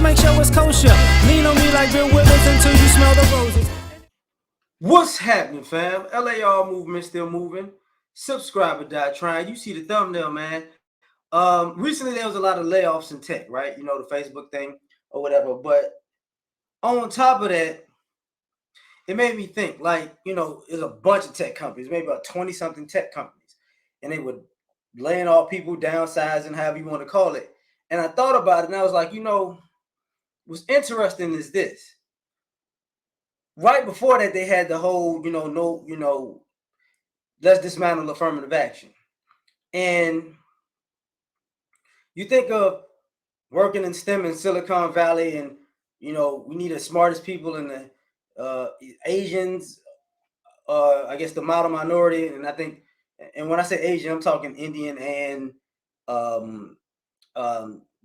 make sure it's kosher. Lean on me like Bill Withers until you smell the roses. What's happening, fam? L.A.R. movement still moving. Subscriber trying. You see the thumbnail, man. Recently there was a lot of layoffs in tech, right? You know, the Facebook thing or whatever. But on top of that, it made me think, like, you know, there's a bunch of tech companies, maybe about 20-something tech companies, and they were laying off people, downsizing, however you want to call it. And I thought about it, and I was like, you know, what's interesting is this. Right before that, they had the whole, let's dismantle affirmative action. And you think of working in STEM in Silicon Valley, and, you know, we need the smartest people in the Asians, I guess the model minority. And I think, and when I say Asian, I'm talking Indian and um,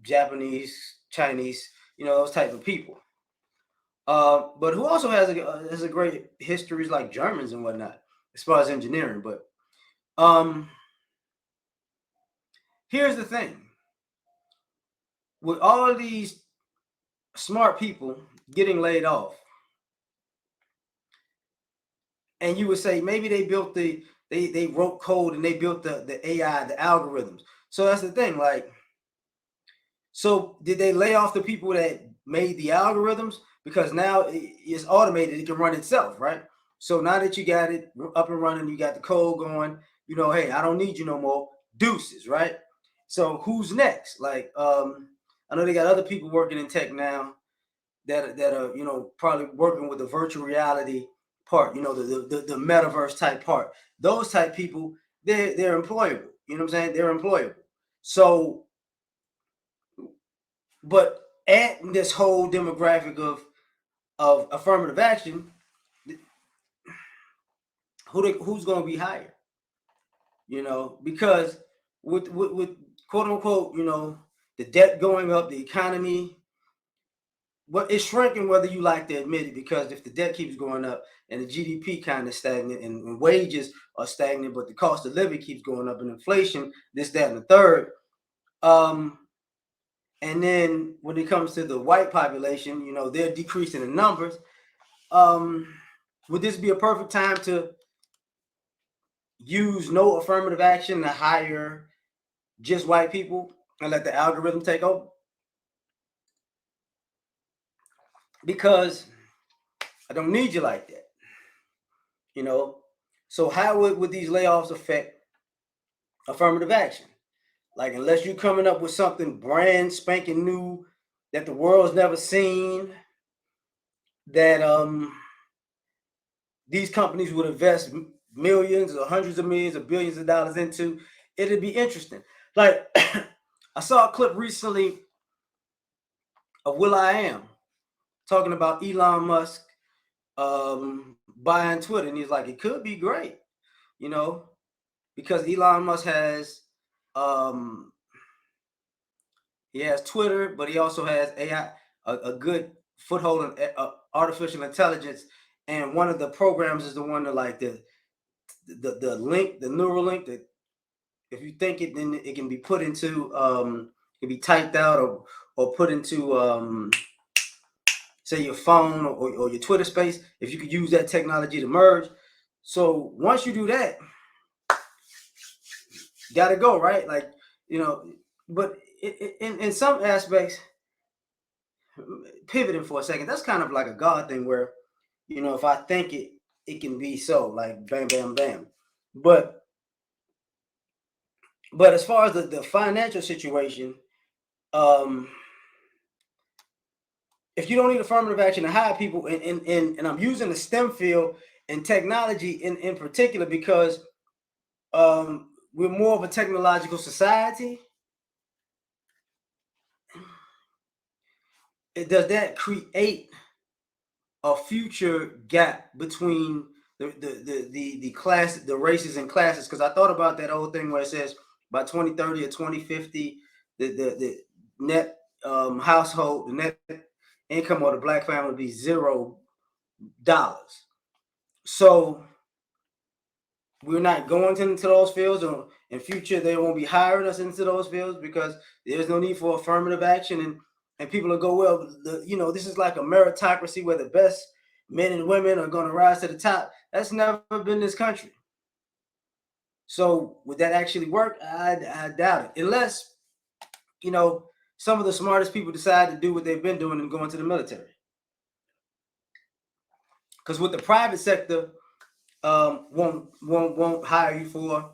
Japanese, Chinese, you know, those type of people. But who also has a great histories like Germans and whatnot as far as engineering. But here's the thing: with all of these smart people getting laid off, and you would say maybe they built they wrote code and they built the AI, the algorithms. So that's the thing, like, so did they lay off the people that made the algorithms? Because now it's automated, it can run itself, right? So now that you got it up and running, you got the code going, you know, hey, I don't need you no more. Deuces, right? So who's next? Like, I know they got other people working in tech now that are, you know, probably working with the virtual reality part, you know, the metaverse type part. Those type people, they're employable. You know what I'm saying? They're employable. So, but at this whole demographic of affirmative action, who's going to be hired? You know, because with quote unquote, you know, the debt going up, the economy, but it's shrinking whether you like to admit it, because if the debt keeps going up and the GDP kind of stagnant and wages are stagnant, but the cost of living keeps going up and inflation, this, that, and the third. And then when it comes to the white population, you know, they're decreasing in numbers. Would this be a perfect time to use no affirmative action to hire just white people and let the algorithm take over? Because I don't need you like that, you know. So how would these layoffs affect affirmative action? Like, unless you're coming up with something brand spanking new that the world's never seen, that these companies would invest millions or hundreds of millions or billions of dollars into, it'd be interesting. Like, I saw a clip recently of will.i.am talking about Elon Musk buying Twitter, and he's like, it could be great, you know, because Elon Musk has he has Twitter, but he also has AI, a good foothold in artificial intelligence, and one of the programs is the one that, like, the link, the neural link, that if you think it, then it can be put into can be typed out or put into say your phone or your Twitter space, if you could use that technology to merge. So once you do that, gotta go, right? Like, you know, but in some aspects, pivoting for a second, that's kind of like a God thing where, you know, if I think it, it can be so, like, bam, bam, bam. But as far as the financial situation, if you don't need affirmative action to hire people, and I'm using the STEM field and technology in particular because we're more of a technological society, does that create a future gap between the class, the races and classes? Because I thought about that old thing where it says by 2030 or 2050, the net household, the net income of the black family would be $0. So we're not going into those fields, or in future they won't be hiring us into those fields because there's no need for affirmative action, and people will go, well, this is like a meritocracy where the best men and women are going to rise to the top. That's never been this country. So would that actually work? I doubt it, unless you know some of the smartest people decide to do what they've been doing and go into the military. Because with the private sector, won't hire you for,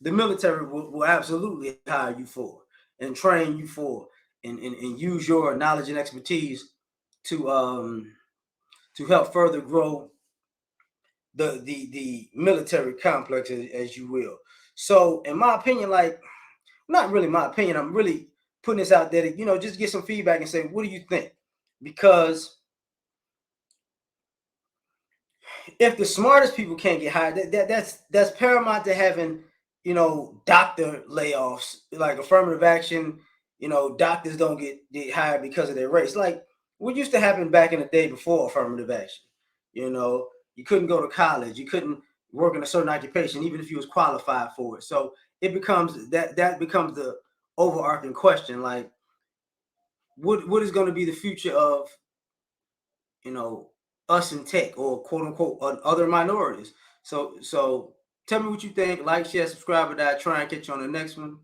the military will absolutely hire you for and train you for, and use your knowledge and expertise to help further grow the military complex, as you will. So in my opinion, like, not really my opinion, I'm really putting this out there to, just get some feedback and say, what do you think? Because if the smartest people can't get hired, that's paramount to having, doctor layoffs, like affirmative action. Doctors don't get hired because of their race. Like what used to happen back in the day before affirmative action. You couldn't go to college, you couldn't work in a certain occupation, even if you was qualified for it. So it becomes that becomes the overarching question, like what is going to be the future of you know us in tech, or quote unquote other minorities. So tell me what you think. Like, share, subscribe, or die. Try and catch you on the next one.